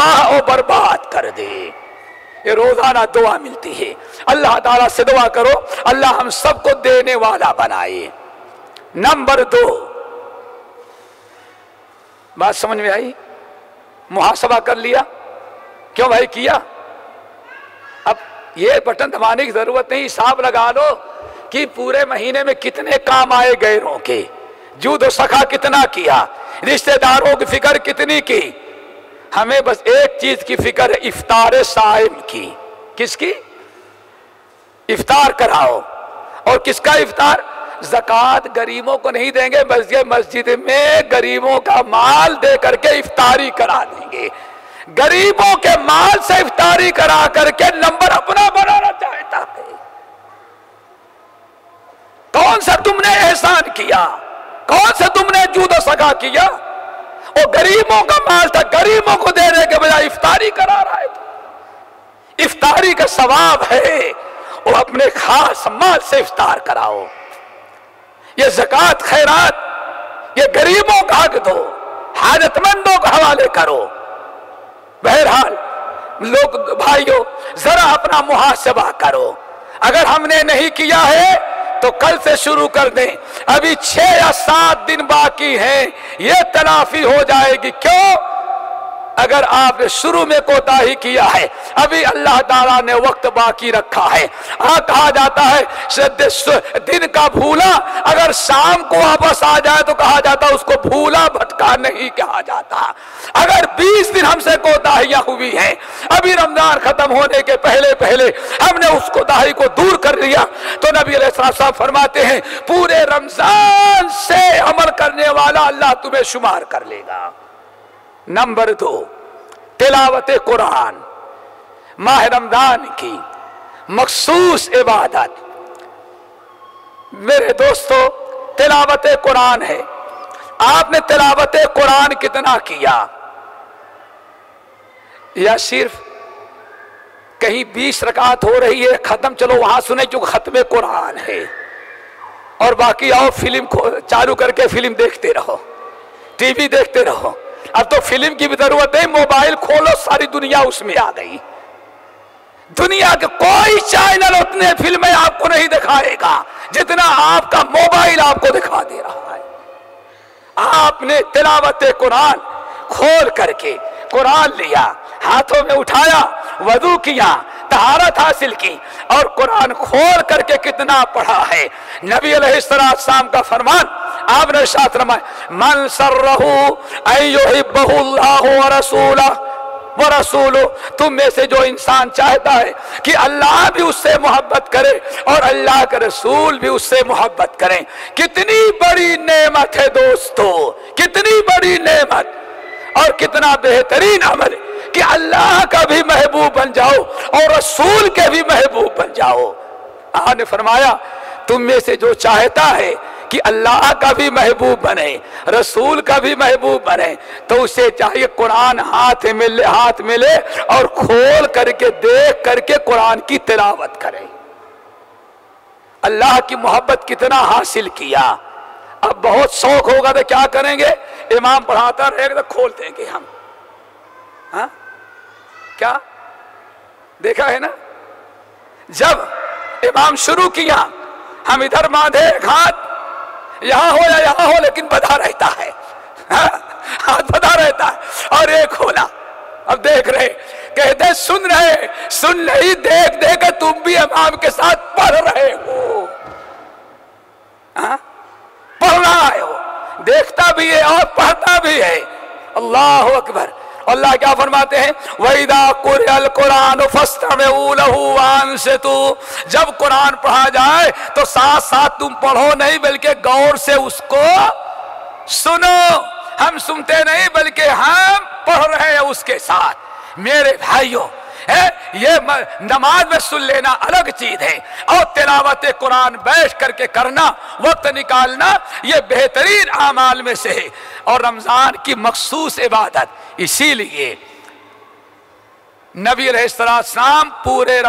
تباہ و برباد کر دے۔ یہ روزانہ دعا ملتی ہے، اللہ تعالیٰ سے دعا کرو اللہ ہم سب کو دینے والا بنائے۔ نمبر 2، بات سمجھ میں آئی؟ محاسبہ کر لیا؟ کیوں بھائی کیا؟ اب یہ بٹن دبانے کی ضرورت نہیں، حساب لگا لو کہ پورے مہینے میں کتنے کام آئے غیروں کے، جود و سخا کتنا کیا، رشتہ داروں کی فکر کتنی کی۔ ہمیں بس ایک چیز کی فکر ہے، افطار صائم کی۔ کس کی؟ افطار کراؤ۔ اور کس کا افطار؟ زکوٰۃ غریبوں کو نہیں دیں گے، مسجد میں غریبوں کا مال دے کر کے افطاری کرا دیں گے۔ غریبوں کے مال سے افطاری کرا کر کے نمبر اپنا بنانا چاہتا ہے۔ کون سا تم نے احسان کیا؟ کون سا تم نے جود و سخا کیا؟ وہ غریبوں کا مال تھا، غریبوں کو دینے کے بجائے افطاری کرا رہا ہے۔ افطاری کا ثواب ہے، وہ اپنے خاص مال سے افطار کراؤ۔ یہ زکوٰۃ خیرات، یہ غریبوں کا حق دو، حاجت مندوں کو حوالے کرو۔ بہرحال لوگ بھائیوں ذرا اپنا محاسبہ کرو، اگر ہم نے نہیں کیا ہے تو کل سے شروع کر دیں، ابھی 6 یا 7 دن باقی ہیں، یہ تلافی ہو جائے گی۔ کیوں؟ اگر آپ نے شروع میں کوتاہی کیا ہے، ابھی اللہ تعالیٰ نے وقت باقی رکھا ہے۔ کہا جاتا ہے دن کا بھولا اگر شام کو واپس آ جائے تو کہا جاتا اس کو بھولا بھٹکا نہیں کہا جاتا۔ اگر 20 دن ہم سے کوتاہیاں ہوئی ہیں، ابھی رمضان ختم ہونے کے پہلے پہلے ہم نے اس کوتاہی کو دور کر لیا، تو نبی علیہ السلام فرماتے ہیں پورے رمضان سے عمل کرنے والا اللہ تمہیں شمار کر لے گا۔ نمبر 2، تلاوت قرآن، ماہ رمضان کی مخصوص عبادت۔ میرے دوستو تلاوت قرآن ہے، آپ نے تلاوت قرآن کتنا کیا؟ یا صرف کہیں 20 رکعت ہو رہی ہے ختم، چلو وہاں سنیں کیونکہ ختم قرآن ہے، اور باقی آؤ فلم چالو کر کے فلم دیکھتے رہو، ٹی وی دیکھتے رہو۔ اب تو فلم کی بھی ضرورت نہیں، موبائل کھولو ساری دنیا اس میں آ گئی۔ دنیا کے کوئی چینل اتنے فلمیں آپ کو نہیں دکھائے گا جتنا آپ کا موبائل آپ کو دکھا دے رہا ہے۔ آپ نے تلاوت قرآن کھول کر کے قرآن لیا، ہاتھوں میں اٹھایا، وضو کیا، طہارت حاصل کی، اور قرآن کھول کر کے کتنا پڑھا ہے۔ نبی علیہ السلام کا فرمان آپ نے ارشاد فرمایا من سرہ ان یحبہ اللہ ورسولہ، تم میں سے جو انسان چاہتا ہے کہ اللہ بھی اس سے محبت کرے اور اللہ کا رسول بھی اس سے محبت کریں۔ کتنی بڑی نعمت ہے دوستو، کتنی بڑی نعمت اور کتنا بہترین عمل کہ اللہ کا بھی محبوب بن جاؤ اور رسول کے بھی محبوب بن جاؤ۔ آپ نے فرمایا تم میں سے جو چاہتا ہے کہ اللہ کا بھی محبوب بنے، رسول کا بھی محبوب بنے، تو اسے چاہیے قرآن ہاتھ میں لے اور کھول کر کے دیکھ کر کے قرآن کی تلاوت کرے۔ اللہ کی محبت کتنا حاصل کیا۔ اب بہت شوق ہوگا تو کیا کریں گے؟ امام پڑھاتا رہے گا تو کھول دیں گے ہم۔ ہاں کیا دیکھا ہے نا، جب امام شروع کیا ہم ادھر باندھے ایک ہاتھ، یہاں ہو یا یہاں ہو لیکن بدا رہتا ہے، ہاتھ بدا رہتا ہے، اور ایک کھولا، اب دیکھ رہے، کہتے سن رہے، سن نہیں دیکھ دیکھ کے تم بھی امام کے ساتھ پڑھ رہے ہو، پڑھ رہا ہے، وہ دیکھتا بھی ہے اور پڑھتا بھی ہے۔ اللہ اکبر۔ اللہ کیا فرماتے ہیں وَإِذَا قُرِئَ الْقُرْآنُ فَاسْتَمِعُوا لَهُ وَأَنصِتُوا، جب قرآن پڑھا جائے تو ساتھ ساتھ تم پڑھو نہیں بلکہ غور سے اس کو سنو۔ ہم سنتے نہیں بلکہ ہم پڑھ رہے ہیں اس کے ساتھ۔ میرے بھائیوں یہ نماز میں سن لینا الگ چیز ہے، اور تلاوت قرآن بیٹھ کر کے کرنا، وقت نکالنا، یہ بہترین اعمال میں سے ہے اور رمضان کی مخصوص عبادت۔ اسی لیے نبی علیہ السلام پورے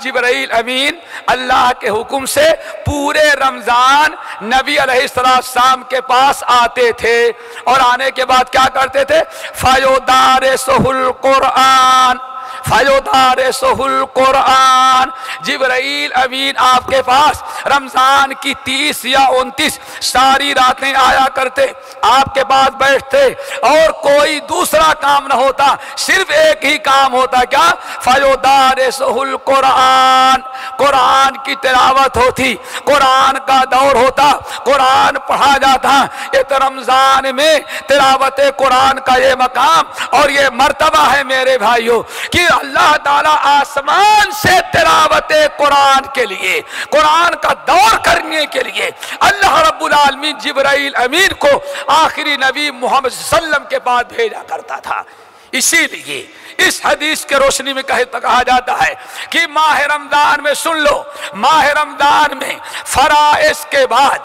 جبرائیل امین اللہ کے حکم سے پورے رمضان نبی علیہ السلام کے پاس آتے تھے، اور آنے کے بعد کیا کرتے تھے؟ فَيُدَارِسُهُ الْقُرْآنَ فَيُدَارِسُهُ الْقُرْآنَ، جبرائیل امین آپ کے پاس رمضان کی 30 یا 29 ساری راتیں آیا کرتے، آپ کے پاس بیٹھتے، اور کوئی دوسرا کام نہ ہوتا، صرف ایک ہی کام ہوتا، کیا؟ فَيُدَارِسُهُ الْقُرْآنَ، قرآن کی تلاوت ہوتی، قرآن کا دور ہوتا، قرآن پڑھا جاتا۔ ایک رمضان میں تلاوت قرآن کا یہ مقام اور یہ مرتبہ ہے میرے بھائیوں کہ اللہ تعالیٰ آسمان سے تلاوت قرآن کے لیے، قرآن کا دور کرنے کے لیے اللہ رب العالمین جبرائیل امین کو آخری نبی محمد صلی اللہ علیہ وسلم کے بعد بھیجا کرتا تھا۔ اسی لیے اس حدیث کے روشنی میں کہا جاتا ہے کہ ماہ رمضان میں سن لو، ماہ رمضان میں فرائض کے بعد،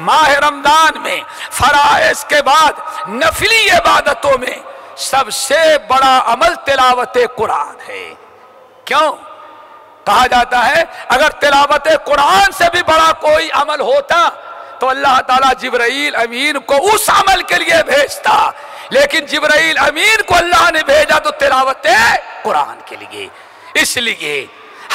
ماہ رمضان میں فرائض کے بعد نفلی عبادتوں میں سب سے بڑا عمل تلاوت قرآن ہے۔ کیوں؟ کہا جاتا ہے اگر تلاوت قرآن سے بھی بڑا کوئی عمل ہوتا تو اللہ تعالیٰ جبرائیل امین کو اس عمل کے لیے بھیجتا، لیکن جبرائیل امین کو اللہ نے بھیجا تو تلاوت قرآن کے لیے۔ اس لیے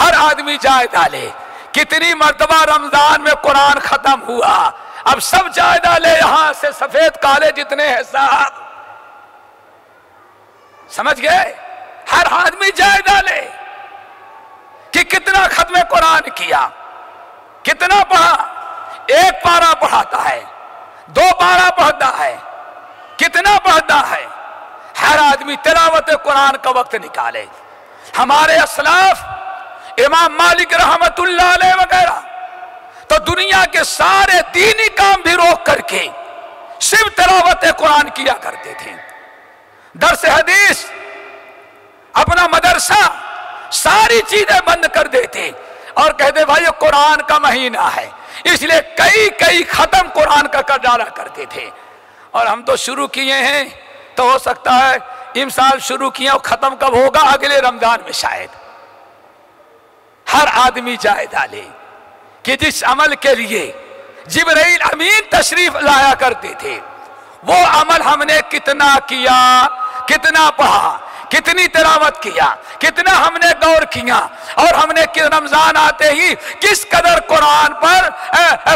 ہر آدمی جائے ڈالے کتنی مرتبہ رمضان میں قرآن ختم ہوا، اب سب جائے ڈالے، یہاں سے سفید کالے جتنے ہیں صاحب، سمجھ گئے؟ ہر آدمی جائے ڈالے کہ کتنا ختم قرآن کیا، کتنا پڑھا، ایک پارہ پڑھاتا ہے، 2 پارہ پڑھتا ہے، کتنا پڑھتا ہے۔ ہر آدمی تلاوت قرآن کا وقت نکالے۔ ہمارے اسلاف امام مالک رحمت اللہ علیہ وغیرہ تو دنیا کے سارے دینی کام بھی روک کر کے صرف تلاوت قرآن کیا کرتے تھے، درس حدیث، اپنا مدرسہ، ساری چیزیں بند کر دیتے اور کہتے بھائی یہ قرآن کا مہینہ ہے، اس لیے کئی ختم قرآن کا کر ڈالا کرتے تھے۔ اور ہم تو شروع کیے ہیں تو ہو سکتا ہے امسال شروع کیا اور ختم کب ہوگا؟ اگلے رمضان میں شاید۔ ہر آدمی جائے ڈالے کہ جس عمل کے لیے جبرائیل امین تشریف لایا کرتے تھے وہ عمل ہم نے کتنا کیا، کتنا پڑھا، کتنی تلاوت کیا، کتنا ہم نے غور کیا، اور ہم نے رمضان آتے ہی کس قدر قرآن پر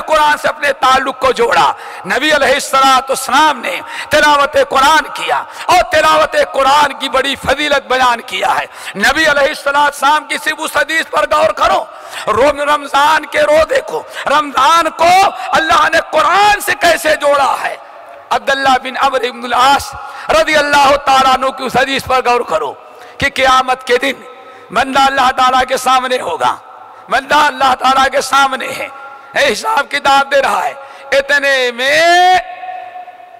قرآن سے اپنے تعلق کو جوڑا۔ نبی علیہ السلام نے تلاوت قرآن کیا اور تلاوت قرآن کی بڑی فضیلت بیان کیا ہے۔ نبی علیہ السلام کی صرف اس حدیث پر غور کرو، رمضان کے روزے کو، رمضان کو اللہ نے قرآن سے کیسے جوڑا ہے۔ عبداللہ بن عمرو بن العاص رضی اللہ تعالیٰ عنہ کی اس حدیث پر غور کرو کہ قیامت کے دن بندہ اللہ تعالیٰ کے سامنے ہوگا، بندہ اللہ تعالیٰ کے سامنے ہے، حساب کتاب دے رہا ہے، اتنے میں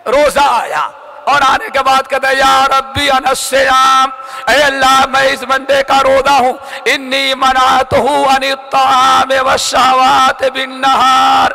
روزہ آیا اور آنے کے بعد کہتا ہے یا ربی انا الصیام، اے اللہ میں اس بندے کا روزہ ہوں، انی منعتہ عن الطعام والشہوات بالنہار،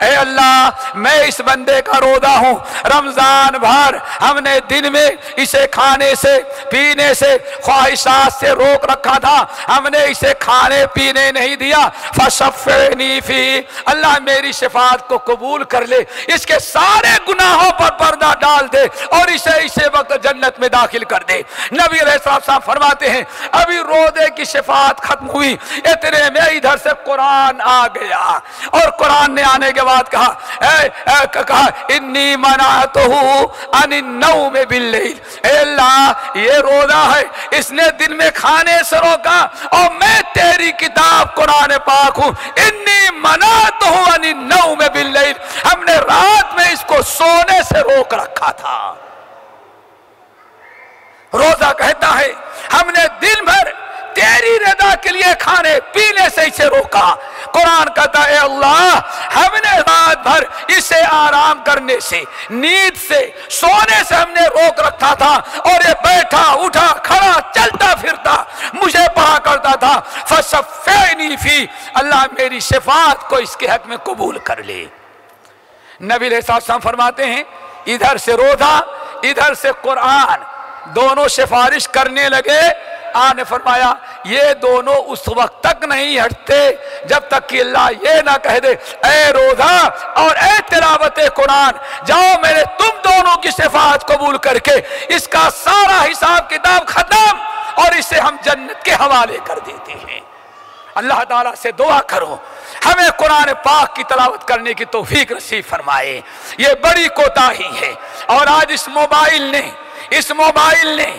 اے اللہ میں اس بندے کا روزہ ہوں، رمضان بھر ہم نے دن میں اسے کھانے سے پینے سے خواہشات سے روک رکھا تھا، ہم نے اسے کھانے پینے نہیں دیا، فشفعنی فی، اللہ میری شفاعت کو قبول کر لے، اس کے سارے گناہوں پر پردہ ڈال دے اور اسے وقت جنت میں داخل کر دے۔ نبی علیہ السلام فرماتے ہیں ابھی روزے کی شفاعت ختم ہوئی، اتنے میں ادھر سے قرآن آ گیا اور قرآن نے آنے کے بعد کہا انی منعتہ عن النوم باللیل، اے اللہ یہ روزہ ہے، اس نے دن میں کھانے سے روکا اور میں تیری کتاب قرآن پاک ہوں، انی منعتہ عن النوم باللیل، ہم نے رات میں اس کو سونے سے روک رکھا تھا۔ روزہ کہتا ہے ہم نے دن بھر تیری رضا کے لیے کھانے پینے سے اسے روکا، قرآن کہتا ہے اے اللہ ہم نے رات بھر اسے آرام کرنے سے، نیند سے، سونے سے ہم نے روک رکھا تھا، اور یہ بیٹھا اٹھا کھڑا چلتا پھرتا مجھے پڑھا کرتا تھا، فشفعنی فی، اللہ میری شفاعت کو اس کے حق میں قبول کر لے۔ نبی علیہ السلام فرماتے ہیں ادھر سے روزہ ادھر سے قرآن دونوں سفارش کرنے لگے، آپ نے فرمایا یہ دونوں اس وقت تک نہیں ہٹتے جب تک کہ اللہ یہ نہ کہہ دے اے روزہ اور اے تلاوت قرآن جاؤ میں نے تم دونوں کی شفاعت قبول کر کے اس کا سارا حساب کتاب ختم اور اسے ہم جنت کے حوالے کر دیتے ہیں۔ اللہ تعالیٰ سے دعا کرو ہمیں قرآن پاک کی تلاوت کرنے کی توفیق نصیب فرمائے۔ یہ بڑی کوتاہی ہے، اور آج اس موبائل نے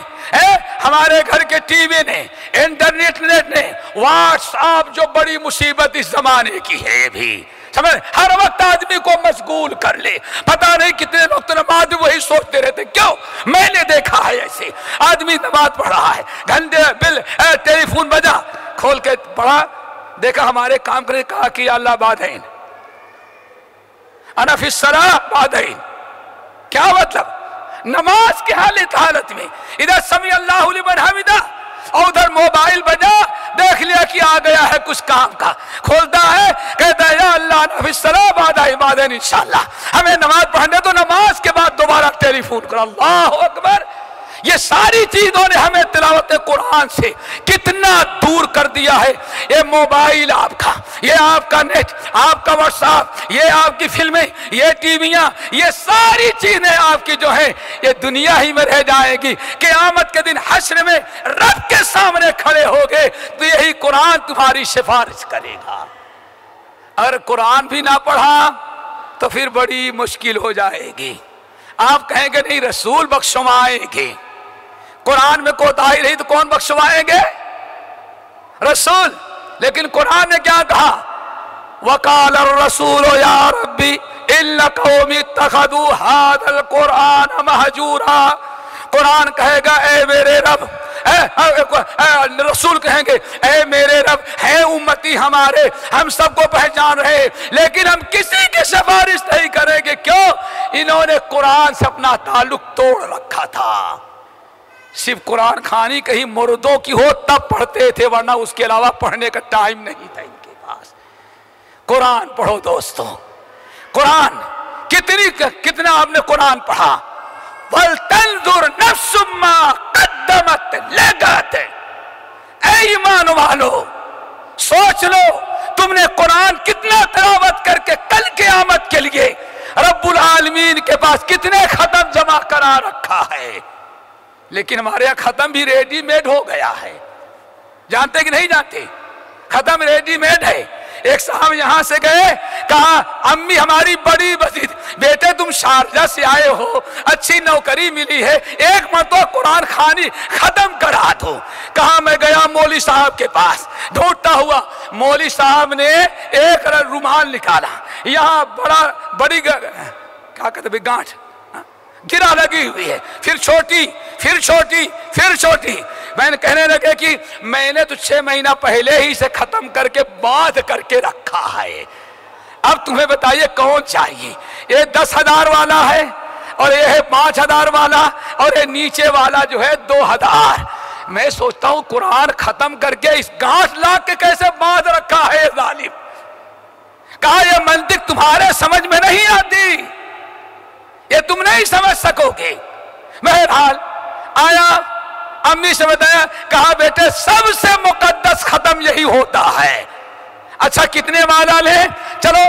ہمارے گھر کے ٹی وی نے، انٹرنیٹ نے، واٹس ایپ جو بڑی مصیبت اس زمانے کی ہے، یہ بھی سمجھ ہر وقت آدمی کو مشغول کر لے۔ پتہ نہیں کتنے وقت نماز وہی سوچتے رہتے، کیوں؟ میں نے دیکھا ہے ایسے آدمی نماز پڑھ رہا ہے، گھنٹے ٹیلی فون بجا، کھول کے پڑھا، دیکھا ہمارے کام کرنے، کہا کہ یا اللہ بعدین انا فی الصلاۃ بعدین، کیا مطلب؟ نماز کی حالت میں ادھر سمیع اللہ لمن حمدہ اور ادھر موبائل بجا، دیکھ لیا کہ آ گیا ہے کچھ کام کا، کھولتا ہے کہتا ہے یا اللہ انا فی الصلاۃ بعدین انشاءاللہ، ہمیں نماز پڑھنے تو نماز کے بعد دوبارہ ٹیلی فون کرو۔ اللہ اکبر! یہ ساری چیزوں نے ہمیں تلاوت قرآن سے کتنا دور کر دیا ہے۔ یہ موبائل آپ کا، یہ آپ کا نیٹ، آپ کا واٹس ایپ، یہ آپ کی فلمیں، یہ ٹی ویاں، یہ ساری چیزیں آپ کی جو ہیں یہ دنیا ہی میں رہ جائے گی۔ قیامت کے دن حشر میں رب کے سامنے کھڑے ہوگے تو یہی قرآن تمہاری سفارش کرے گا۔ اگر قرآن بھی نہ پڑھا تو پھر بڑی مشکل ہو جائے گی۔ آپ کہیں گے نہیں رسول بخشوائیں گے، قرآن میں کوتاہی رہی تو کون بخشوائیں گے؟ رسول۔ لیکن قرآن نے کیا کہا؟ وَقَالَ الرَّسُولُ يَا رَبِّ إِنَّ قَوْمِ اتَّخَذُوا هَذَا الْقُرْآنَ مَهْجُورًا۔ قرآن کہے گا اے میرے رب، رسول کہیں گے اے میرے رب، ہے امتی ہمارے، ہم سب کو پہچان رہے، لیکن ہم کسی کی سفارش نہیں کریں گے۔ کیوں؟ انہوں نے قرآن سے اپنا تعلق توڑ رکھا تھا۔ صرف قرآن خوانی کہیں مردوں کی ہو تب پڑھتے تھے، ورنہ اس کے علاوہ پڑھنے کا ٹائم نہیں تھا ان کے پاس۔ قرآن پڑھو دوستو، قرآن کتنا آپ نے قرآن پڑھا؟ وَلْتَنْظُرْ نَفْسٌ مَّا قَدَّمَتْ لِغَدٍ۔ اے ایمان والو سوچ لو تم نے قرآن کتنا تلاوت کر کے کل قیامت کے لیے رب العالمین کے پاس کتنے ختم جمع کرا رکھا ہے۔ لیکن ہمارے یہاں ختم بھی ریڈی میڈ ہو گیا ہے، جانتے کہ نہیں جانتے؟ ختم ریڈی میڈ ہے۔ ایک صاحب یہاں سے گئے، کہا امی ہماری بڑی بزید، بیٹے تم شارجہ سے آئے ہو، اچھی نوکری ملی ہے، ایک مرتبہ قرآن خوانی ختم کرا دو۔ کہا میں گیا مولوی صاحب کے پاس، ڈھونڈتا ہوا، مولوی صاحب نے ایک رومال نکالا، یہاں بڑی کیا کہتے ہیں گانٹھ گرا لگی ہوئی ہے، پھر چھوٹی، پھر چھوٹی، پھر چھوٹی۔ میں نے کہنے لگے کہ میں نے تو 6 مہینہ پہلے ہی سے ختم کر کے باندھ کر کے رکھا ہے، اب تمہیں بتائیے کون چاہیے؟ یہ 10,000 والا ہے اور یہ ہے 5,000 والا اور یہ نیچے والا جو ہے 2,000۔ میں سوچتا ہوں قرآن ختم کر کے اس گانٹھ لا کے کیسے باندھ رکھا ہے ظالم۔ کہا یہ منطق تمہارے سمجھ میں نہیں آتی، یہ تم نہیں سمجھ سکو گے۔ بہرحال آیا، امی سے بتایا، کہا بیٹے سب سے مقدس ختم یہی ہوتا ہے۔ اچھا کتنے والا لیں؟ چلو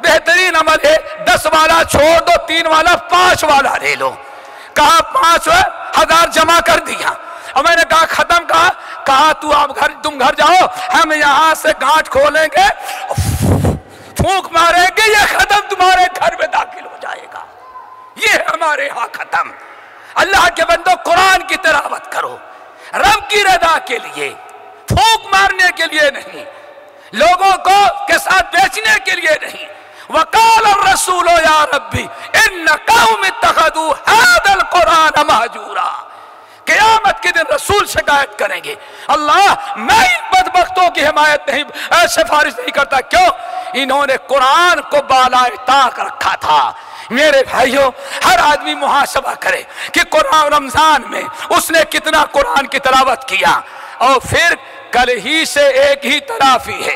بہترین عمل ہے 10 والا چھوڑ دو، 3 والا 5 والا لے لو۔ کہا 5,000 جمع کر دیا، اور میں نے کہا ختم، کہا تم گھر جاؤ، ہم یہاں سے گانٹھ کھولیں گے، پھونک ماریں گے، یہ ختم تمہارے گھر میں داخل ہو جائے گا۔ یہ ہمارے ہاں ختم۔ اللہ کے بندو قرآن کی تلاوت کرو، رب کی رضا کے لیے، پھونک مارنے کے لیے نہیں، لوگوں کو کے ساتھ بیچنے کے لیے نہیں۔ وقال الرسول یا ربی ان قوم اتخذوا هذا القرآن مہجورا۔ قیامت کے دن رسول شکایت کریں گے، اللہ میں ان بدبختوں کی حمایت نہیں، سفارش نہیں کرتا۔ کیوں؟ انہوں نے قرآن کو بالائے طاق رکھا تھا۔ میرے بھائیوں، ہر آدمی محاسبہ کرے کہ قرآن رمضان میں اس نے کتنا قرآن کی تلاوت کیا، اور پھر کل ہی سے ایک ہی تلافی ہے،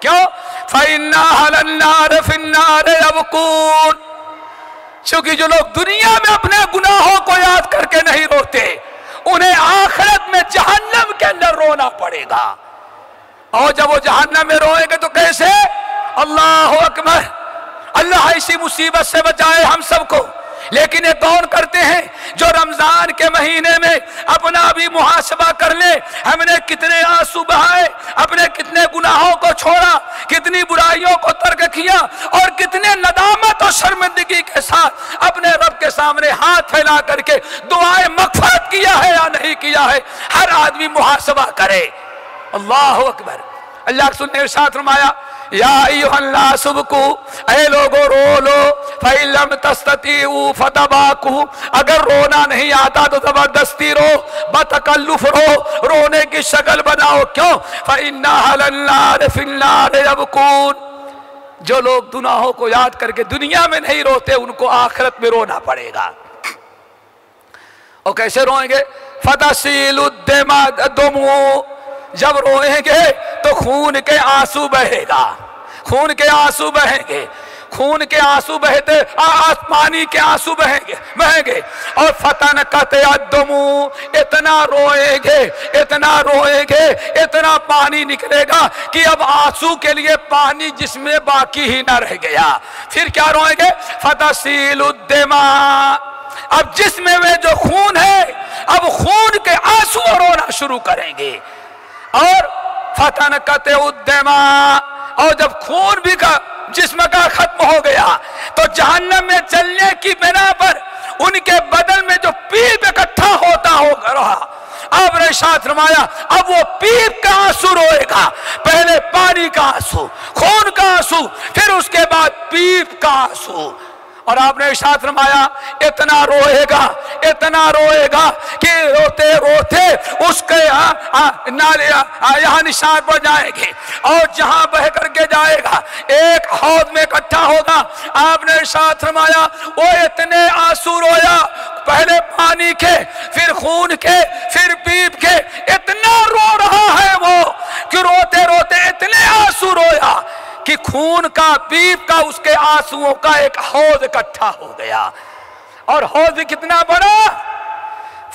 کیوں؟ فَإِنَّ أَهْلَ النَّارِ فِي النَّارِ يَبْكُونَ، چونکہ جو لوگ دنیا میں اپنے گناہوں کو یاد کر کے نہیں روتے انہیں آخرت میں جہنم کے اندر رونا پڑے گا. اور جب وہ جہنم میں روئیں گے تو کیسے؟ اللہ اکبر، اللہ اسی مصیبت سے بچائے ہم سب کو. لیکن یہ کون کرتے ہیں جو رمضان کے مہینے میں اپنا بھی محاسبہ کر لے، ہم نے کتنے آنسو بہائے، اپنے کتنے گناہوں کو چھوڑا، کتنی برائیوں کو ترک کیا، اور کتنے ندامت اور شرمندگی کے ساتھ اپنے رب کے سامنے ہاتھ پھیلا کر کے دعائیں مغفرت کیا ہے یا نہیں کیا ہے. ہر آدمی محاسبہ کرے. اللہ اکبر. اللہ کے رسول نے ارشاد فرمایا یا ایھا الناس ابکوا، اے لوگو رو لو، فإن لم تستطیعوا فتباکوا، اگر رونا نہیں آتا تو زبردستی رو، بتکلف رو، رونے کی شکل بناؤ. کیوں؟ فإن أهل النار في النار يبكون، جو لوگ گناہوں کو یاد کر کے دنیا میں نہیں روتے ان کو آخرت میں رونا پڑے گا. اور کیسے روئیں گے؟ فتسیل الدموع، جب روئیں گے تو خون کے آنسو بہے گا، خون کے آنسو بہیں گے، خون کے آنسو بہتے پانی کے آنسو بہیں گے. اور فتنقت الدموع، اتنا روئیں گے، اتنا روئیں گے، اتنا پانی نکلے گا کہ اب آنسو کے لیے پانی جسم میں باقی ہی نہ رہ گیا. پھر کیا روئیں گے؟ فتسیل الدماء، اب جسم میں جو خون ہے اب خون کے آنسو رونا شروع کریں گے. اور فتنقت الدماء، اور جب خون بھی کا جسم کا ختم ہو گیا تو جہنم میں چلنے کی بنا پر ان کے بدن میں جو پیپ اکٹھا ہوتا رہا، آپ نے ارشاد فرمایا اب وہ پیپ کا آنسو روئے گا. پہلے پانی کا آنسو، خون کا آنسو، پھر اس کے بعد پیپ کا آنسو. اور آپ نے ارشاد فرمایا اتنا روئے گا، اتنا روئے گا کہ روتے روتے اس کے یہاں نشان پر جائیں گے، اور جہاں بہ کر کے جائے گا ایک حوض میں اکٹھا ہوگا. آپ نے ارشاد فرمایا وہ اتنے آنسو رویا، پہلے پانی کے، پھر خون کے، پھر پیپ کے، اتنا رو رہا ہے وہ کہ روتے روتے اتنے آنسو رویا کہ خون کا، پیپ کا، اس کے آنسوؤں کا ایک حوض اکٹھا ہو گیا. اور حوض کتنا بڑا؟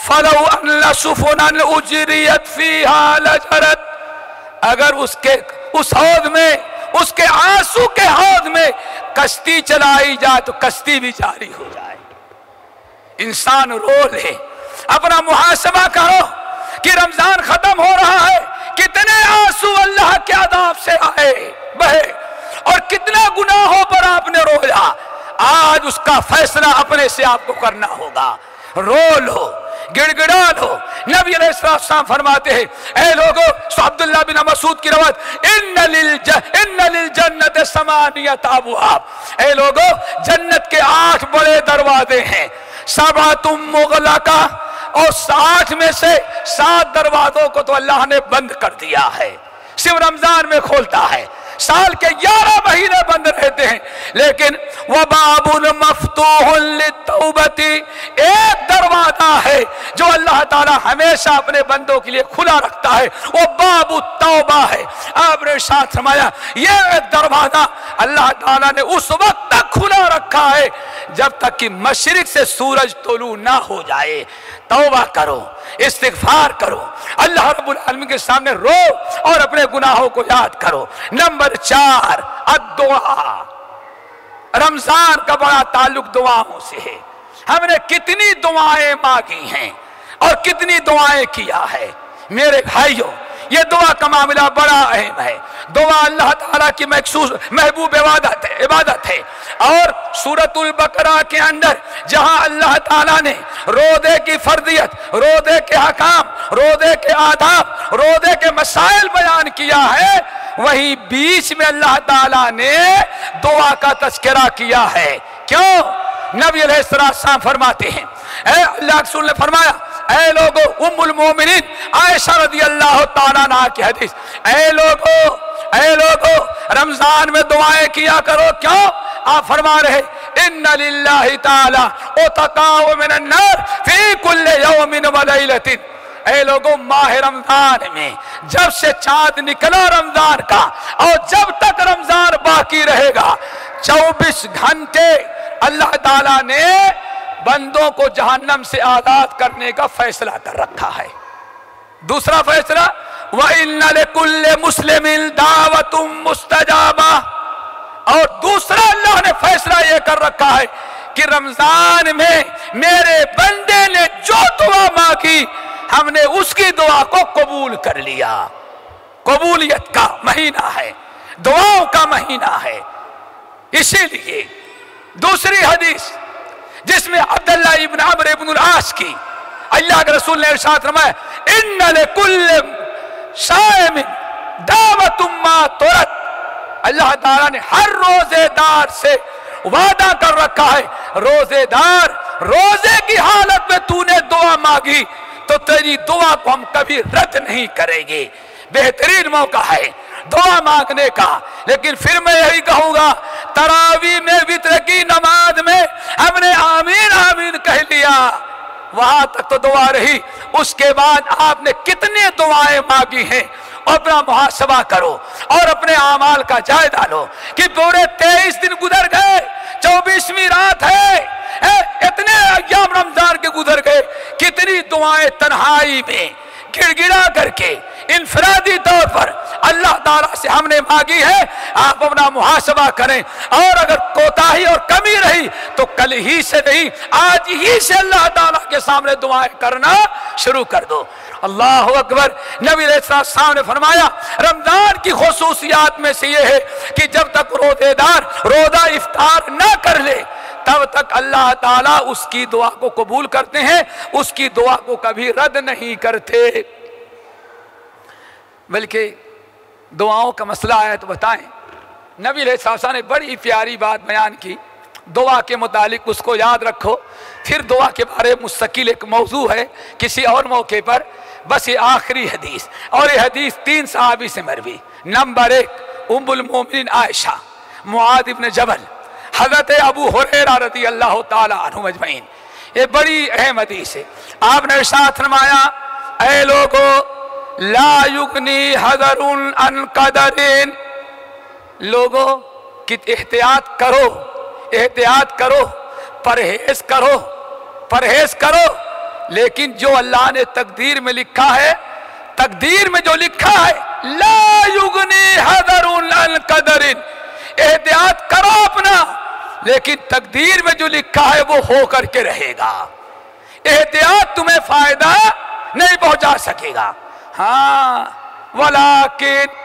فَلَوْ أَنَّ سُفُنًا أُجْرِيَتْ فِيهَا لَجَرَتْ، اگر اس حوض میں، اس کے آنسو کے حوض میں کشتی چلائی جائے تو کشتی بھی جاری ہو جائے. انسان رو لے، اپنا محاسبہ کرو کہ رمضان ختم ہو رہا ہے، کتنے آنسو اللہ کے عذاب سے آئے بہے، اور کتنا گناہوں پر آپ نے رویا. آج اس کا فیصلہ اپنے سے آپ کو کرنا ہوگا. رو لو، گڑ گڑا لو. نبی علیہ السلام فرماتے ہیں اے لوگو، عبداللہ بن مسعود کی روایت، ان للجنت ثمانیۃ ابواب، اے لوگو جنت کے 8 بڑے دروازے ہیں. سبعۃ مغلقہ، اور 8 میں سے 7 دروازوں کو تو اللہ نے بند کر دیا ہے، صرف رمضان میں کھولتا ہے. سال کے 11 مہینے بند رہتے ہیں. لیکن وباب مفتوح للتوبۃ، ایک دروازہ ہے جو اللہ تعالیٰ ہمیشہ اپنے بندوں کے لیے کھلا رکھتا ہے، وہ باب التوبہ ہے. آپ نے ارشاد فرمایا یہ ایک دروازہ اللہ تعالیٰ نے اس وقت تک کھلا رکھا ہے جب تک کہ مشرق سے سورج طلوع نہ ہو جائے. توبہ کرو، استغفار کرو، اللہ رب العالمین کے سامنے رو اور اپنے گناہوں کو یاد کرو. نمبر 4 الدعاء. رمضان کا بڑا تعلق دعاؤں سے ہے. ہم نے کتنی دعائیں مانگی ہیں اور کتنی دعائیں کیا ہے. میرے بھائیوں، یہ دعا کا معاملہ بڑا اہم ہے. دعا اللہ تعالیٰ کی مخصوص محبوب عبادت ہے. اور سورۃ البقرہ کے اندر جہاں اللہ تعالیٰ نے روزے کی فرضیت، روزے کے احکام، روزے کے آداب، روزے کے مسائل بیان کیا ہے، وہیں بیچ میں اللہ تعالیٰ نے دعا کا تذکرہ کیا ہے. کیوں؟ نبی علیہ السلام فرماتے ہیں، اے اللہ کے رسول نے فرمایا اے لوگو، ام المومنین عائشہ رضی اللہ تعالیٰ عنہا کی حدیث، اے لوگو رمضان میں دعائیں کیا کرو. کیوں؟ آپ فرما رہے ان للہ تعالی اتقاء من النار فی کل یوم و لیلۃ، اے لوگوں ماہ رمضان میں جب سے چاند نکلا رمضان کا اور جب تک رمضان باقی رہے گا 24 گھنٹے اللہ تعالیٰ نے بندوں کو جہنم سے آزاد کرنے کا فیصلہ کر رکھا ہے۔ دوسرا فیصلہ وَإِنَّ لِكُلِّ مُسْلِمٍ دَعْوَةٌ مُسْتَجَابَةٌ، اور دوسرا اللہ نے فیصلہ یہ کر رکھا ہے کہ رمضان میں میرے بندے نے جو دعا مانگی ہم نے اس کی دعا کو قبول کر لیا۔ قبولیت کا مہینہ ہے، دعاؤں کا مہینہ ہے۔ اسی لیے دوسری حدیث جس میں عبداللہ ابن عمرو ابن العاص کی اللہ کے رسول نے ارشاد فرمایا اِنَّ لِكُلِّ صَائِمٍ دَعْوَةٌ مَا تُرَدْ، اللہ تعالیٰ نے ہر روزے دار سے وعدہ کر رکھا ہے، روزے دار روزے کی حالت میں تو نے دعا مانگی تو تیری دعا کو ہم کبھی رد نہیں کریں گے۔ بہترین موقع ہے دعا مانگنے کا۔ لیکن پھر میں یہی کہوں گا تراویح میں وتر کی نماز میں ہم نے آمین آمین کہہ لیا، وہاں تک تو دعا رہی، اس کے بعد آپ نے کتنی دعائیں مانگی ہیں اپنا محاسبہ کرو اور اپنے اعمال کا جائزہ لو کہ پورے 23 دن گزر گئے، 24ویں رات ہے، اتنے ایام رمضان کے گزر گئے، کتنی دعائیں تنہائی میں گڑ گڑا کر کے انفرادی طور پر اللہ تعالیٰ سے ہم نے مانگی ہے۔ آپ اپنا محاسبہ کریں، اور اگر کوتاہی اور کمی رہی تو کل ہی سے نہیں آج ہی سے اللہ تعالیٰ کے سامنے دعائیں کرنا شروع کر دو۔ اللہ اکبر۔ نبی علیہ السلام نے فرمایا رمضان کی خصوصیات میں سے یہ ہے کہ جب تک روزے دار روزہ افطار نہ کر لے تب تک اللہ تعالیٰ اس کی دعا کو قبول کرتے ہیں، اس کی دعا کو کبھی رد نہیں کرتے۔ بلکہ دعاؤں کا مسئلہ ہے تو بتائیں، نبی علیہ السلام نے بڑی پیاری بات بیان کی دعا کے متعلق، اس کو یاد رکھو، پھر دعا کے بارے مستقل ایک موضوع ہے کسی اور موقع پر۔ بس یہ آخری حدیث، اور یہ حدیث 3 صحابی سے مروی۔ نمبر 1 ام المومنین عائشہ، معاذ بن جبل، حضرت ابو ہریرہ رضی اللہ تعالی عنہ اجمعین۔ یہ بڑی اہم حدیث ہے۔ آپ نے ارشاد فرمایا اے لوگو لا یغنی حذر عن قدر، لوگو کہ احتیاط کرو، احتیاط کرو، پرہیز کرو، پرہیز کرو، لیکن جو اللہ نے تقدیر میں لکھا ہے، تقدیر میں جو لکھا ہے لا یغنی حذر عن قدر، احتیاط کرو اپنا، لیکن تقدیر میں جو لکھا ہے وہ ہو کر کے رہے گا۔ احتیاط تمہیں فائدہ نہیں پہنچا سکے گا، ہاں ولیکن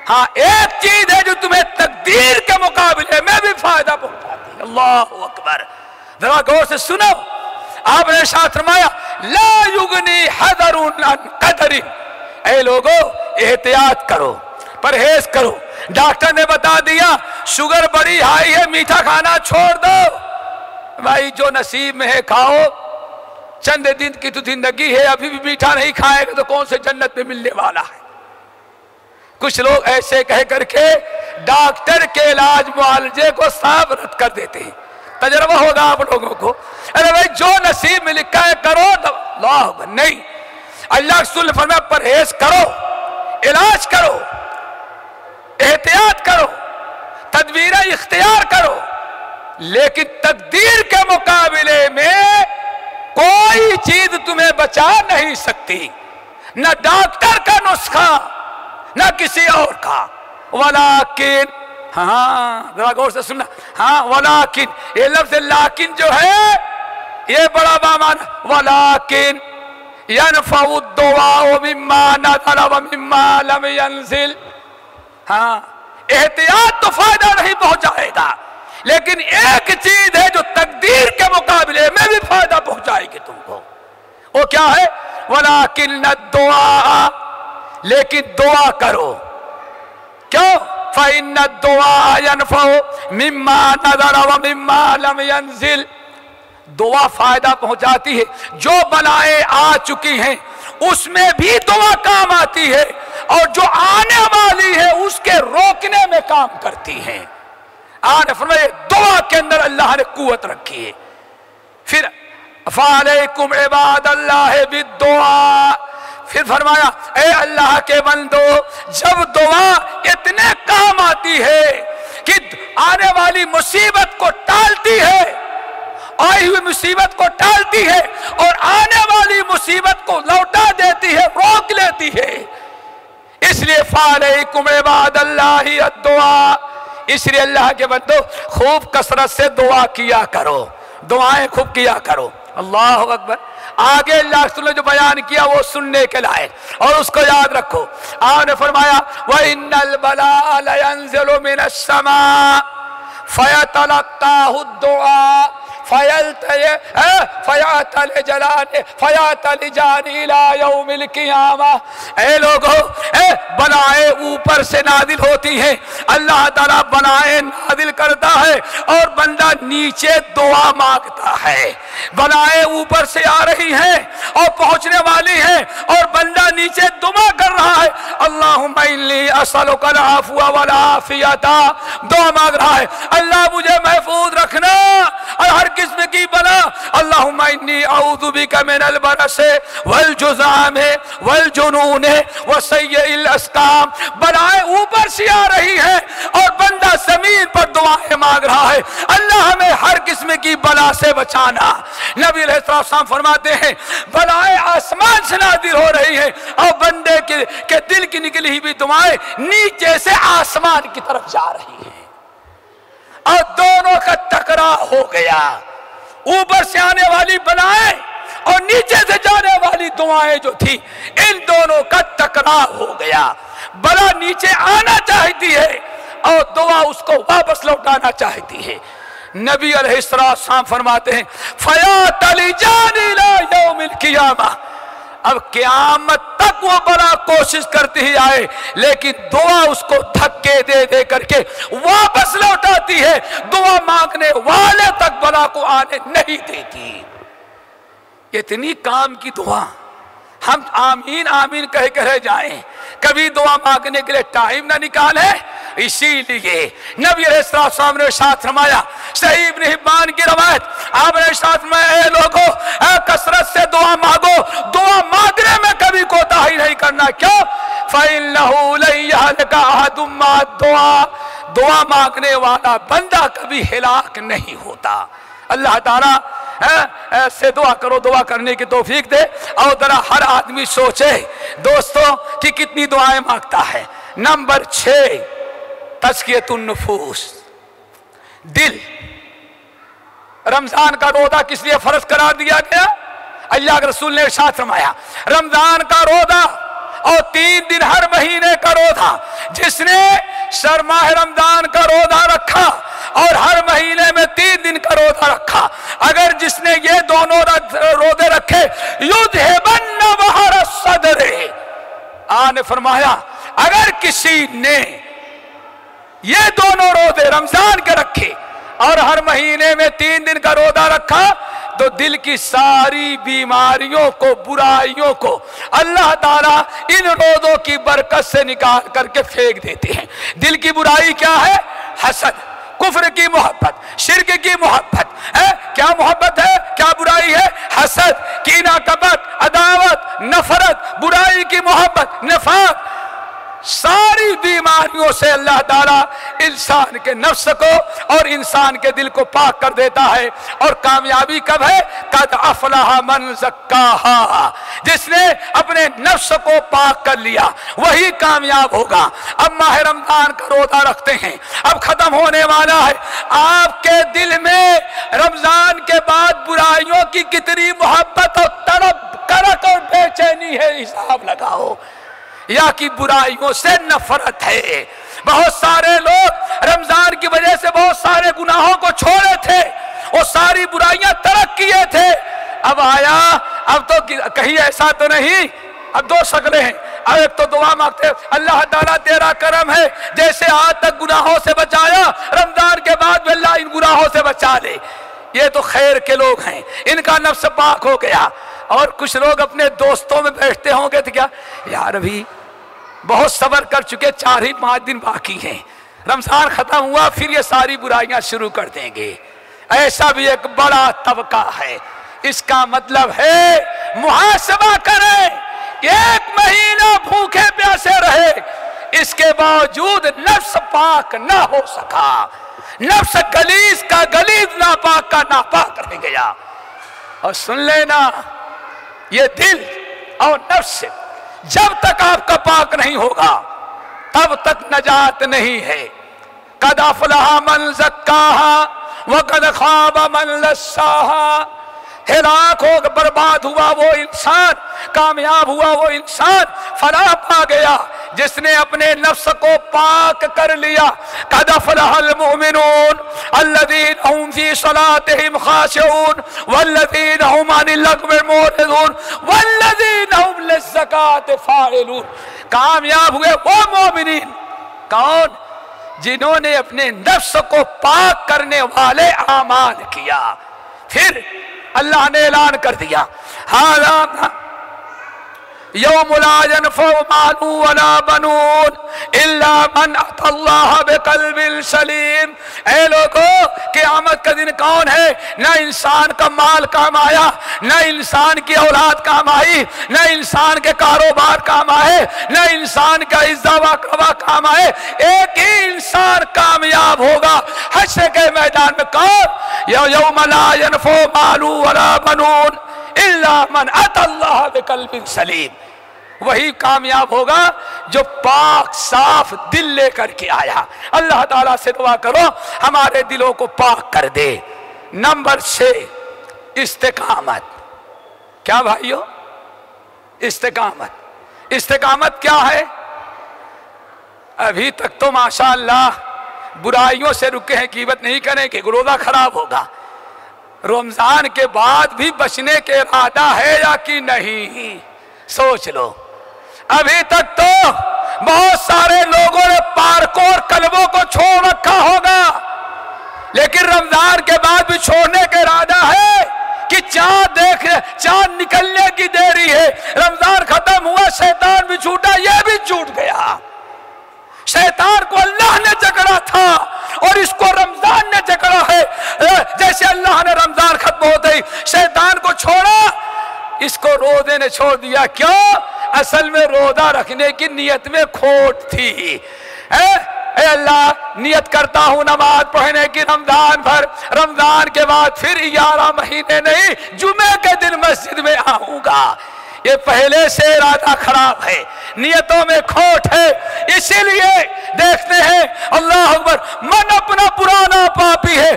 ہاں ایک چیز ہے جو تمہیں تقدیر کے مقابلے میں بھی فائدہ پہنچاتی ہے۔ اللہ اکبر۔ ذرا غور سے سنو، آپ نے ارشاد فرمایا لا یغنی حذر عن قدر، اے لوگو احتیاط کرو، پرہیز کرو۔ ڈاکٹر نے بتا دیا شوگر بڑی ہائی ہے، میٹھا کھانا چھوڑ دو، بھائی جو نصیب میں ہے کھاؤ، چند دن کی تو زندگی ہے، ابھی بھی میٹھا نہیں کھائے گا تو کون سے جنت میں ملنے والا ہے۔ کچھ لوگ ایسے کہہ کر کے ڈاکٹر کے علاج معالجے کو صاف رد کر دیتے ہیں، تجربہ ہوگا آپ لوگوں کو۔ ارے بھائی جو نصیب میں لکھا ہے کرو، اللہ اکبر، نہیں، اللہ رسول نے فرمایا پرہیز کرو، علاج کرو، احتیاط کرو، تدبیریں اختیار کرو، لیکن تقدیر کے مقابلے میں کوئی چیز تمہیں بچا نہیں سکتی، نہ ڈاکٹر کا نسخہ نہ کسی اور کا۔ ولیکن، ہاں ذرا غور سے سننا، ہاں ولیکن، یہ لفظ لیکن جو ہے یہ بڑا بامعنی، ولیکن ينفع الدعاء مما نزل ومما لم ينزل، ہاں احتیاط تو فائدہ نہیں پہنچائے گا، لیکن ایک چیز ہے جو تقدیر کے مقابلے میں بھی فائدہ پہنچائے گی تم کو، وہ کیا ہے؟ ولیکن الدعاء، لیکن دعا کرو، کیوں؟ فإن الدعاء ينفع مما نزل ومما لم ينزل، دعا فائدہ پہنچاتی ہے، جو بلائیں آ چکی ہیں اس میں بھی دعا کام آتی ہے، اور جو آنے والی ہے اس کے روکنے میں کام کرتی ہے۔ آنے فرمائے دعا کے اندر اللہ نے قوت رکھی ہے۔ پھر فَعَلَيْكُمْ عِبَادَ اللَّهِ بِالدُّعَاءِ پھر فرمایا اے اللہ کے بندو جب دعا اتنے کام آتی ہے کہ آنے والی مصیبت کو ٹالتی ہے، آئی ہوئی مصیبت کو ٹالتی ہے اور آنے والی مصیبت کو لوٹا دیتی ہے، روک لیتی ہے، اس لیے فعلیکم عباد اللہ الدعاء، اس لیے اللہ کے بندو خوب کثرت سے دعا کیا کرو، دعائیں خوب کیا کرو۔ اللہ اکبر۔ آگے اللہ رسول نے جو بیان کیا وہ سننے کے لائق، اور اس کو یاد رکھو۔ آپ نے فرمایا وَإِنَّ الْبَلَاءَ لَيَنزِلُ مِنَ السَّمَاءِ فَيَتَلَقَّاهُ الدُّعَاءُ فَيَعْتَلِجَانِ إِلَى يَوْمِ الْقِيَامَةِ۔ اے لوگو، اے بلائیں اوپر سے نازل ہوتی ہیں، اللہ تعالیٰ بلائیں نازل کرتا ہے اور بندہ نیچے دعا مانگتا ہے۔ بلائیں اوپر سے آ رہی ہیں اور پہنچنے والی ہیں اور بندہ نیچے دعا کر رہا ہے، اللہم انی اسألک العفو والعافیہ، دعا مانگ رہا ہے اللہ مجھے محفوظ رکھنا اور ہر قسم کی بلا، اللہم انی اعوذ بک من البرص والجذام والجنون وسیء الاسقام۔ بلائیں اوپر سے آ رہی ہیں اور بندہ زمین پر دعائیں مانگ رہا ہے، اللہ ہمیں ہر قسم کی بلا سے بچانا۔ نبی علیہ السلام فرماتے ہیں بلائیں آسمان سے نازل ہو رہی ہیں اور بندے کے دل کی نکلی ہوئی دعائیں نیچے سے آسمان کی طرف جا رہی ہیں، اور دونوں کا ٹکراؤ ہو گیا، اوپر سے آنے والی بلائیں اور نیچے سے جانے والی دعائیں جو تھی ان دونوں کا ٹکراؤ ہو گیا۔ بلا نیچے آنا چاہتی ہے اور دعا اس کو واپس لوٹانا چاہتی ہے۔ نبی علیہ السلام فرماتے ہیں فَيَعْتَلِجَانِ إِلَى يَوْمِ الْقِيَامَةِ۔ اب قیامت تک وہ بلا کوشش کرتی ہی آئے لیکن دعا اس کو دھکے دے دے کر کے واپس لوٹاتی ہے، دعا مانگنے والے تک بلا کو آنے نہیں دیتی۔ اتنی کام کی دعا، ہم آمین آمین کہہ کے رہ جائیں، کبھی دعا مانگنے کے لیے ٹائم نہ نکالے۔ اسی لیے نبی علیہ السلام نے ارشاد فرمایا، صحیح ابن حبان کی روایت، آپ نے ارشاد فرمایا اے لوگو کثرت سے دعا مانگو، دعا مانگنے میں کبھی کوتاہی نہیں کرنا۔ کیوں؟ فَإِنَّهُ لَن يَهْلِكَ أَحَدٌ مَّعَ الدُّعَاءِ۔ دعا مانگنے والا بندہ کبھی ہلاک نہیں ہوتا۔ اللہ تعالیٰ سے دعا کرو، دعا کرنے کی توفیق دے۔ اور ذرا ہر آدمی سوچے دوستوں کہ کتنی دعائیں مانگتا ہے۔ نمبر 6 تزکیۃ النفوس، دل۔ رمضان کا روزہ کس لیے فرض قرار دیا گیا؟ اللہ کے رسول نے ارشاد فرمایا رمضان کا روزہ اور 3 دن ہر مہینے کا روزہ، جس نے شہر ماہ رمضان کا روزہ رکھا اور ہر مہینے میں 3 دن کا روزہ رکھا، اگر جس نے یہ دونوں روزے رکھے یذہبن بحر الصدر، آقا نے فرمایا اگر کسی نے یہ دونوں روزے رمضان کے رکھے اور ہر مہینے میں 3 دن کا روزہ رکھا تو دل کی ساری بیماریوں کو، برائیوں کو اللہ تعالیٰ ان روزوں کی برکت سے نکال کر کے پھینک دیتے ہیں۔ دل کی برائی کیا ہے؟ حسد، کفر کی محبت، شرک کی محبت ہے۔ کیا محبت ہے؟ کیا برائی ہے؟ حسد، کینہ، کپٹ، عداوت، نفرت، برائی کی محبت، نفاق، ساری بیماریوں سے اللہ تعالیٰ انسان کے نفس کو اور انسان کے دل کو پاک کر دیتا ہے۔ اور کامیابی کب ہے؟ قد افلح من زکاہا، جس نے اپنے نفس کو پاک کر لیا وہی کامیاب ہوگا۔ اب ماہ رمضان کا روزہ رکھتے ہیں، اب ختم ہونے والا ہے، آپ کے دل میں رمضان کے بعد برائیوں کی کتنی محبت اور طلب، کرک اور بے چینی ہے، حساب لگاؤ، یا کہ برائیوں سے نفرت ہے۔ بہت سارے لوگ رمضان کی وجہ سے بہت سارے گناہوں کو چھوڑے تھے، وہ ساری برائیاں ترک کیے تھے، اب آیا، اب تو کہیں ایسا تو نہیں، اب 2 شکلیں ہیں۔ اب ایک تو دعا مانگتے اللہ تعالیٰ تیرا کرم ہے، جیسے آج تک گناہوں سے بچایا رمضان کے بعد بھی اللہ ان گناہوں سے بچا لے، یہ تو خیر کے لوگ ہیں، ان کا نفس پاک ہو گیا۔ اور کچھ لوگ اپنے دوستوں میں بیٹھتے ہوں گے تو کیا یار ابھی بہت صبر کر چکے، 4 ہی 5 دن باقی ہیں، رمضان ختم ہوا پھر یہ ساری برائیاں شروع کر دیں گے۔ ایسا بھی ایک بڑا طبقہ ہے۔ اس کا مطلب ہے محاسبہ کریں ایک مہینہ بھوکے پیاسے رہے، اس کے باوجود نفس پاک نہ ہو سکا، نفس گلیظ کا گلیظ، ناپاک کا ناپاک رہ گیا۔ اور سن لینا، یہ دل اور نفس جب تک آپ کا پاک نہیں ہوگا تب تک نجات نہیں ہے۔ قد افلح من زکاہا وقد خاب من دساہا، ہلاک ہو برباد ہوا وہ انسان، کامیاب ہوا وہ انسان، فلاح پا گیا جس نے اپنے نفس کو پاک کر لیا۔ قد افلح المؤمنون الذین هم فی صلاتهم خاشعون والذین هم عن اللغو معرضون والذین هم للزکاة فاعلون۔ کامیاب ہوئے وہ مومنین، کون؟ جنہوں نے اپنے نفس کو پاک کرنے والے اعمال کیا۔ پھر اللہ نے اعلان کر دیا، ہذا یوم لا ينفع مال ولا بنون الا من اتى الله بقلب سلیم۔ اے لوگو، قیامت کا دن کون ہے؟ نہ انسان کا مال کام آیا، نہ انسان کی اولاد کام آئی، نہ انسان کے کاروبار کام آئے، نہ انسان کا عزت و اقربا کام آئے۔ ایک ہی انسان کامیاب ہوگا حشر کے میدان میں، کون؟ یوم لا ينفع مال ولا بنون الا من اتى الله بقلب سلیم۔ وہی کامیاب ہوگا جو پاک صاف دل لے کر کے آیا۔ اللہ تعالیٰ سے دعا کرو ہمارے دلوں کو پاک کر دے۔ نمبر 6، استقامت۔ کیا بھائیو؟ استقامت۔ استقامت کیا ہے؟ ابھی تک تو ماشاءاللہ برائیوں سے رکے ہیں، غیبت نہیں کریں کہ روزہ خراب ہوگا۔ رمضان کے بعد بھی بچنے کے ارادہ ہے یا کہ نہیں؟ سوچ لو۔ ابھی تک تو بہت سارے لوگوں نے پارکوں اور کلبوں کو چھوڑ رکھا ہوگا، لیکن رمضان کے بعد بھی چھوڑنے کا ارادہ ہے کہ چاند نکلنے کی دیری ہے۔ رمضان ختم ہوا، شیطان بھی چھوٹا، یہ بھی چھوٹ گیا۔ شیطان کو اللہ نے جکڑا تھا اور اس کو رمضان نے جکڑا ہے۔ جیسے اللہ نے رمضان ختم ہوتے ہی شیطان کو چھوڑا، اس کو روزے نے چھوڑ دیا۔ کیوں؟ اصل میں روزہ رکھنے کی نیت میں کھوٹ تھی۔ اے اللہ، نیت کرتا ہوں نماز پڑھنے کی رمضان بھر، رمضان کے بعد پھر 11 مہینے نہیں، جمعے کے دن مسجد میں آؤں گا۔ یہ پہلے سے ارادہ خراب ہے، نیتوں میں کھوٹ ہے۔ اسی لیے دیکھتے ہیں، اللہ اکبر، من اپنا پرانا پاپی ہے،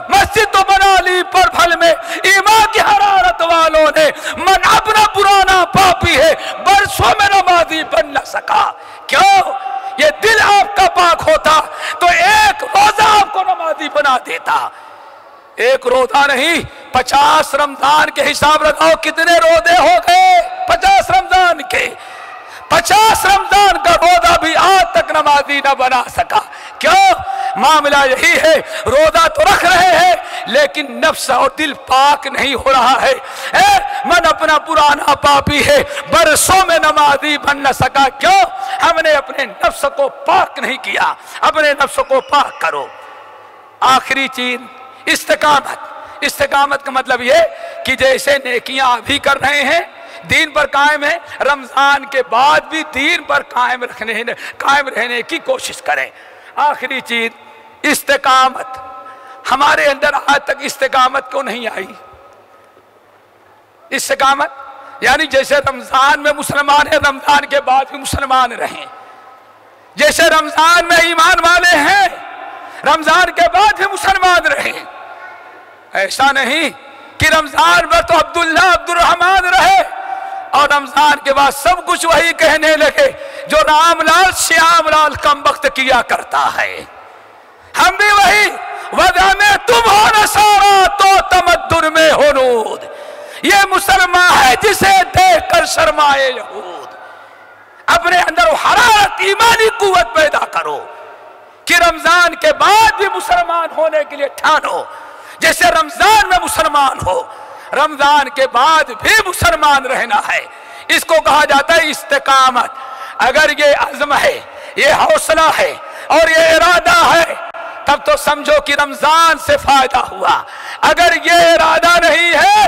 مسجد تو بنا لی پر پھل میں، ایمان کی حرارت والوں نے من اپنا پرانا پاپی ہے، برسوں میں نمازی بن نہ سکا۔ کیوں؟ یہ دل آپ کا پاک ہوتا تو ایک روزہ آپ کو نمازی بنا دیتا۔ ایک روزہ نہیں، 50 رمضان کے حساب لگاؤ کتنے روزے ہو گئے؟ 50 رمضان کے، 50 رمضان کا روزہ بھی آج تک نمازی نہ بنا سکا۔ کیوں؟ معاملہ یہی ہے، روزہ تو رکھ رہے ہیں لیکن نفس اور دل پاک نہیں ہو رہا ہے۔ من اپنا پرانا پاپی ہے، برسوں میں نمازی بن نہ سکا۔ کیوں؟ ہم نے اپنے نفس کو پاک نہیں کیا۔ اپنے نفس کو پاک کرو۔ آخری چیز، استقامت۔ استقامت کا مطلب یہ کہ جیسے نیکیاں ابھی کر رہے ہیں، دین پر قائم ہے، رمضان کے بعد بھی دین پر قائم رہنے کی کوشش کریں۔ آخری چیز، استقامت۔ ہمارے اندر آج تک استقامت کیوں نہیں آئی؟ استقامت یعنی جیسے رمضان میں مسلمان ہیں، رمضان کے بعد بھی مسلمان رہیں۔ جیسے رمضان میں ایمان والے ہیں، رمضان کے بعد بھی مسلمان رہیں۔ ایسا نہیں کہ رمضان میں تو عبداللہ عبدالرحمن رہے اور رمضان کے بعد سب کچھ وہی کہنے لگے جو رام لال شیام لال کم وقت کیا کرتا ہے۔ ہم بھی وہی، وضع میں تم ہو نصارا تو تمدن میں ہنود، یہ مسلمان ہے جسے دیکھ کر شرمائے یہود۔ اپنے اندر حرارت، ایمانی قوت پیدا کرو کہ رمضان کے بعد بھی مسلمان ہونے کے لیے ٹھانو۔ جیسے رمضان میں مسلمان ہو، رمضان کے بعد بھی مسلمان رہنا ہے۔ اس کو کہا جاتا ہے استقامت۔ اگر یہ عزم ہے، یہ حوصلہ ہے اور یہ ارادہ ہے، تب تو سمجھو کہ رمضان سے فائدہ ہوا۔ اگر یہ ارادہ نہیں ہے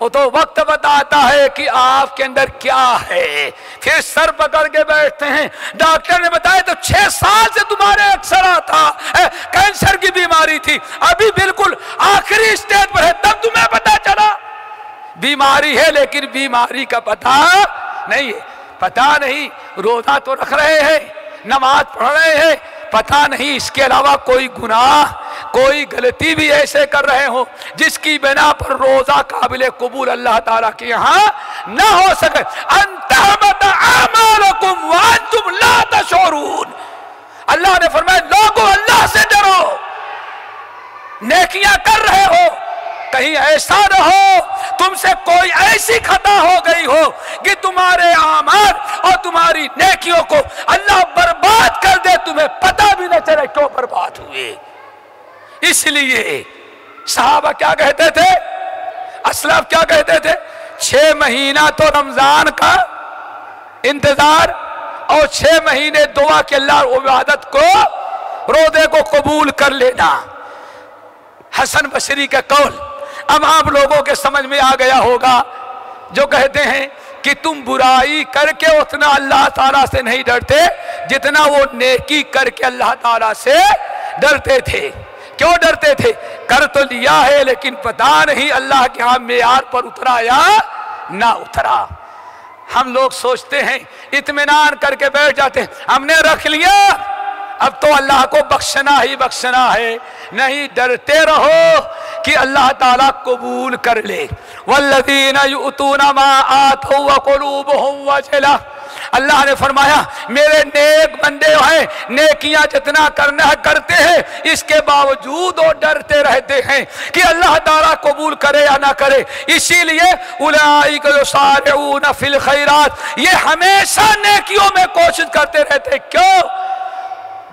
وہ تو وقت بتاتا ہے کہ آپ کے اندر کیا ہے. پھر سر پکڑ کے بیٹھتے ہیں. ڈاکٹر نے بتایا تو 6 سال سے تمہارے اکثر تھا, کینسر کی بیماری تھی, ابھی بالکل آخری اسٹیج پر ہے, تب تمہیں پتا چلا بیماری ہے, لیکن بیماری کا پتہ نہیں ہے. پتہ نہیں, روزہ تو رکھ رہے ہیں, نماز پڑھ رہے ہیں, پتہ نہیں اس کے علاوہ کوئی گناہ, کوئی غلطی بھی ایسے کر رہے ہو جس کی بنا پر روزہ قابل قبول اللہ تعالیٰ کے یہاں نہ ہو سکے. ان تحبط اعمالکم وانتم لا تشعرون. اللہ نے فرمایا لوگوں اللہ سے ڈرو, نیکیاں کر رہے ہو, کہیں ایسا نہ ہو تم سے کوئی ایسی خطا ہو گئی ہو کہ تمہارے اعمال اور تمہاری نیکیوں کو اللہ برباد کر دے, تمہیں پتہ بھی نہ چلے کیوں برباد ہوئے. اس لیے صحابہ کیا کہتے تھے, اسلاف کیا کہتے تھے, 6 مہینہ تو رمضان کا انتظار اور 6 مہینے دعا کہ اللہ عبادت کو, روزے کو قبول کر لینا. حسن بصری کا قول اب آپ لوگوں کے سمجھ میں آ گیا ہوگا, جو کہتے ہیں کہ تم برائی کر کے اتنا اللہ تعالیٰ سے نہیں ڈرتے جتنا وہ نیکی کر کے اللہ تعالیٰ سے ڈرتے تھے. کیوں ڈرتے تھے؟ کر تو لیا ہے لیکن پتہ نہیں اللہ کے ہاں معیار پر اترا یا نہ اترا. ہم لوگ سوچتے ہیں, اطمینان کر کے بیٹھ جاتے ہیں, ہم نے رکھ لیا اب تو اللہ کو بخشنا ہی بخشنا ہے. نہیں, ڈرتے رہو کہ اللہ تعالیٰ قبول کر لے. والذین یؤتون ما آتوا وقلوبهم وجلہ, اللہ نے فرمایا میرے نیک بندے ہیں, نیکیاں جتنا کرنا ہے کرتے ہیں, اس کے باوجود وہ ڈرتے رہتے ہیں کہ اللہ تعالیٰ قبول کرے یا نہ کرے. اسی لیے اولئک یسارعون فی الخیرات, یہ ہمیشہ نیکیوں میں کوشش کرتے رہتے. کیوں؟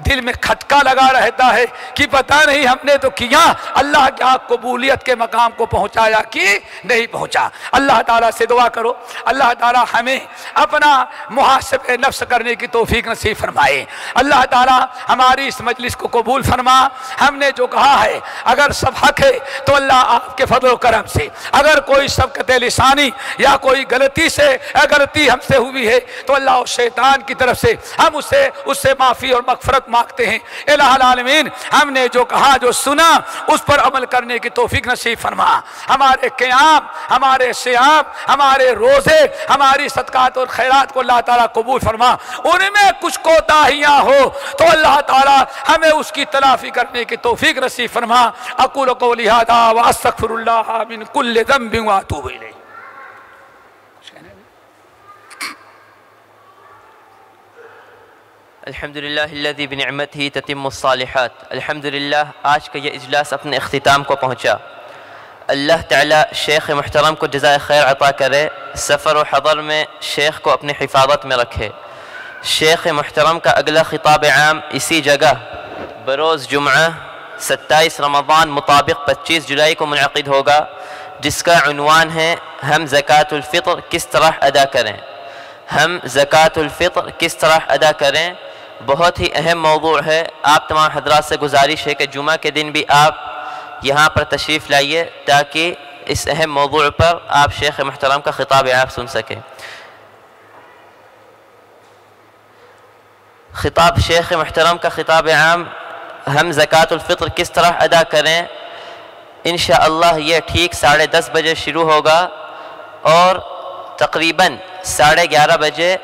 دل میں کھٹکا لگا رہتا ہے کہ پتہ نہیں ہم نے تو کیا, اللہ کے ہاں قبولیت کے مقام کو پہنچایا کہ نہیں پہنچا. اللہ تعالیٰ سے دعا کرو اللہ تعالیٰ ہمیں اپنا محاسبہ نفس کرنے کی توفیق نصیب فرمائے. اللہ تعالیٰ ہماری اس مجلس کو قبول فرما. ہم نے جو کہا ہے اگر سب حق ہے تو اللہ آپ کے فضل و کرم سے, اگر کوئی سبقت لسانی یا کوئی غلطی ہم سے ہوئی ہے تو اللہ اور شیطان کی طرف سے ہم اس سے معافی اور مغفرت مانگتے ہیں. الہ العالمین, ہم نے جو کہا جو سنا اس پر عمل کرنے کی توفیق نصیب فرما. ہمارے قیام, ہمارے صیام, ہمارے روزے, ہماری صدقات اور خیرات کو اللہ تعالیٰ قبول فرما. ان میں کچھ کوتاہیاں ہو تو اللہ تعالیٰ ہمیں اس کی تلافی کرنے کی توفیق نصیب فرما. اقول قولی ھذا واستغفر اللہ من کل ذنب واتوب الیہ. الحمدللہ الذی بنعمتہ تتم الصالحات. الحمدللہ آج کا یہ اجلاس اپنے اختتام کو پہنچا. اللہ تعالیٰ شیخ محترم کو جزائے خیر عطا کرے, سفر و حضر میں شیخ کو اپنی حفاظت میں رکھے. شیخ محترم کا اگلا خطاب عام اسی جگہ بروز جمعہ 27 رمضان مطابق 25 جولائی کو منعقد ہوگا, جس کا عنوان ہے ہم زکوٰۃ الفطر کس طرح ادا کریں. ہم زکوٰۃ الفطر کس طرح ادا کریں بہت ہی اہم موضوع ہے. آپ تمام حضرات سے گزارش ہے کہ جمعہ کے دن بھی آپ یہاں پر تشریف لائیے تاکہ اس اہم موضوع پر آپ شیخ محترم کا خطاب عام سن سکیں. خطاب شیخ محترم کا خطاب عام ہم زکوٰۃ الفطر کس طرح ادا کریں انشاءاللہ یہ ٹھیک 10:30 بجے شروع ہوگا اور تقریباً 11:30 بجے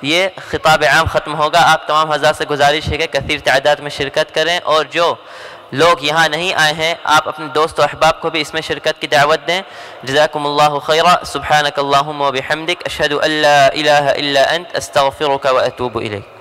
یہ خطاب عام ختم ہوگا. آپ تمام حضرات سے گزارش ہے کہ کثیر تعداد میں شرکت کریں, اور جو لوگ یہاں نہیں آئے ہیں آپ اپنے دوست و احباب کو بھی اس میں شرکت کی دعوت دیں. جزاکم اللہ خیرا. سبحانک اللہم و بحمدک اشہد ان لا الہ الا انت استغفرک و اتوب الیک.